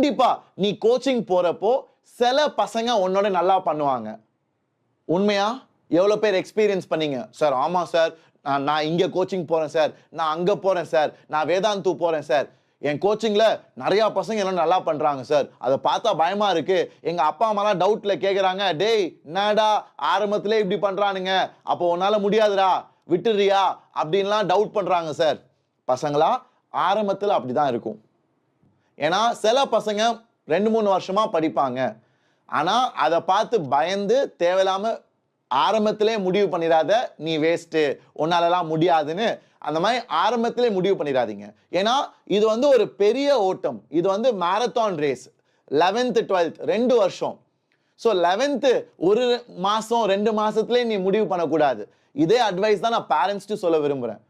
கண்டிப்பா நீ கோச்சிங் போறப்போ சில பசங்க உன்னோட நல்லா பண்ணுவாங்க. உண்மையா? எவ்வளவு பேர் எக்ஸ்பீரியன்ஸ் பண்ணீங்க? சார் ஆமா சார், நான் இங்க கோச்சிங் போறேன் சார், நான் அங்க போறேன் சார், நான் வேதாந்து போறேன் சார், என் கோச்சிங்ல நிறைய பசங்க எல்லாம் நல்லா பண்றாங்க சார், அதை பார்த்தா பயமா இருக்கு, எங்க அப்பா அம்மாலாம் டவுட்ல கேக்குறாங்க, டேய் என்னடா ஆரம்பத்திலே இப்படி பண்றானுங்க, அப்போ உன்னால முடியாதுடா விட்டுறியா அப்படின்லாம் டவுட் பண்றாங்க சார். பசங்களா ஆரம்பத்தில் அப்படிதான் இருக்கும். ஏன்னா சில பசங்க 2-3 வருஷமா படிப்பாங்க. ஆனா அதை பார்த்து பயந்து தேவையில்லாம ஆரம்பத்திலே முடிவு பண்ணிடாத, நீ வேஸ்ட், உன்னாலலாம் முடியாதுன்னு அந்த மாதிரி ஆரம்பத்திலே முடிவு பண்ணிடாதீங்க. ஏன்னா இது வந்து ஒரு பெரிய ஓட்டம். இது வந்து மாரத்தான் ரேஸ். 11th 12th 2 வருஷம். ஸோ 11th ஒரு மாசம் 2 மாசத்துலேயே நீ முடிவு பண்ணக்கூடாது. இதே அட்வைஸ் தான் நான் பேரண்ட்ஸ்க்கு சொல்ல விரும்புறேன்.